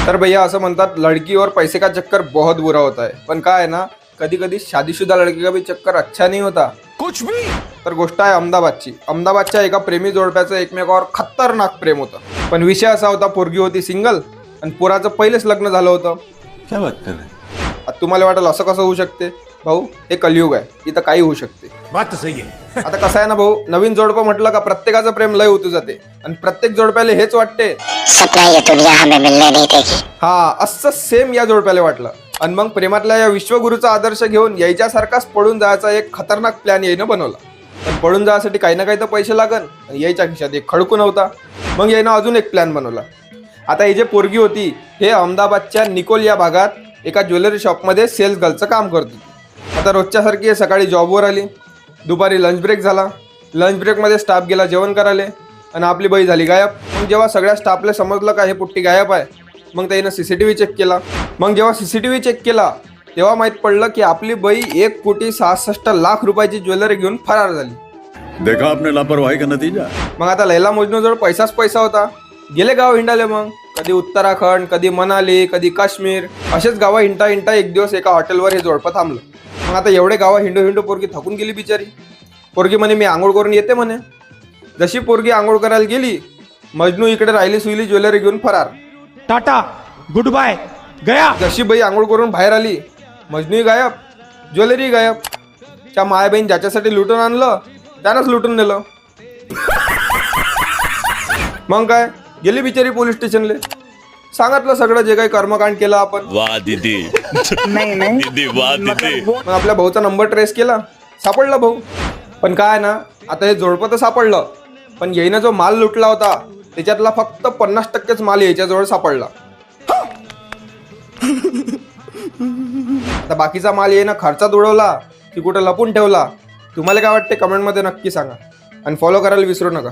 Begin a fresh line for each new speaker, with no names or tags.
तर भैया असं म्हणतात लड़की और पैसे का चक्कर बहुत बुरा होता है, पण काय आहे ना, कधी कधी शादीशुदा लड़की का भी चक्कर अच्छा नहीं होता कुछ भी. तर गोष्ट आहे अहमदाबादची. अहमदाबादच्या एका प्रेमी जोडप्याचं एकमेकावर खतरनाक प्रेम होतं. पण विषय असा होता, पोरगी होती सिंगल आणि पोराचं पहिलेच लग्न झालं होतं.
क्या बात कर रहे हैं?
आता तुम्हाला वाटेल असं कसं होऊ शकते भाऊ, हे कलियुग आहे, इथं काही होऊ शकते.
बात तो सही है.
आता कसं आहे ना भाऊ, नवीन जोडपं म्हटलं का प्रत्येकाचं प्रेम लय होत जाते आणि प्रत्येक जोडप्याला हेच वाटते
सपना ये दुनिया हमें मिलने नहीं देगी.
हा, असं सेम या जोडप्याला वाटलं. आणि मग प्रेमातल्या या विश्वगुरूचा आदर्श घेऊन यायच्यासारखाच पळून जायचा एक खतरनाक प्लॅन यायनं बनवला. पण पळून जायसाठी काही ना काही तर पैसे लागन, आणि यायच्या खिशात एक खडकू नव्हता. मग यायनं अजून एक प्लॅन बनवला. आता ही जे पोरगी होती हे अहमदाबादच्या निकोल या भागात एका ज्वेलरी शॉपमध्ये सेल्स गर्लचं काम करत होती. आता रोजच्यासारखी सकाळी जॉबवर आली, दुपारी लंच ब्रेक झाला, लंच ब्रेकमध्ये स्टाफ गेला जेवण करायला आणि आपली बाई झाली गायब. मग जेव्हा सगळ्या स्टाफला समजलं का हे पुट्टी गायब आहे, मग त्यानं CCTV चेक केला. मग जेव्हा CCTV चेक केला तेव्हा माहीत पडलं की आपली बाई 1,66,00,000 रुपयाची ज्वेलरी घेऊन फरार झाली.
देखा आपने लापरवाही का नतीजा.
मग आता लैला मजनूजवळ पैसाच पैसा होता. गेले गाव हिंडाले, मग कधी उत्तराखंड, कधी मनाली, कधी काश्मीर, असेच गावं हिंडता हिंडता एक दिवस एका हॉटेलवर हे जोडपं थांबलं. मग आता एवढे गावं हिंडू हिंडू पोरगी थकून गेली बिचारी. पोरगी म्हणे मी आंघोळ करून येते म्हणे. जशी पोरगी आंघोळ करायला गेली, मजनू इकडे राहिली सुईली ज्वेलरी घेऊन फरार.
टाटा गुड बाय गया.
जशी बाई आंघोळ करून बाहेर आली, मजनूही गायब, ज्वेलरी गायब. त्या माया बहीण ज्याच्यासाठी लुटून आणलं त्यानंच लुटून नेलं. मग काय, गेली बिचारी पोलीस स्टेशनले, सांगितलं सगळं जे काही कर्मकांड केलं आपण.
वाह दीदी. दीदी वाह दीदी.
मग आपल्या भाऊचा नंबर ट्रेस केला, सापडला भाऊ. पण काय ना, आता हे जोडपं तर सापडलं, पण येईनं जो माल लुटला होता त्याच्यातला फक्त 50%च माल याच्याजवळ सापडला. आता बाकीचा माल येईनं खर्चात उडवला की कुठं लपून ठेवला, तुम्हाला काय वाटते कमेंटमध्ये नक्की सांगा. आणि फॉलो करायला विसरू नका.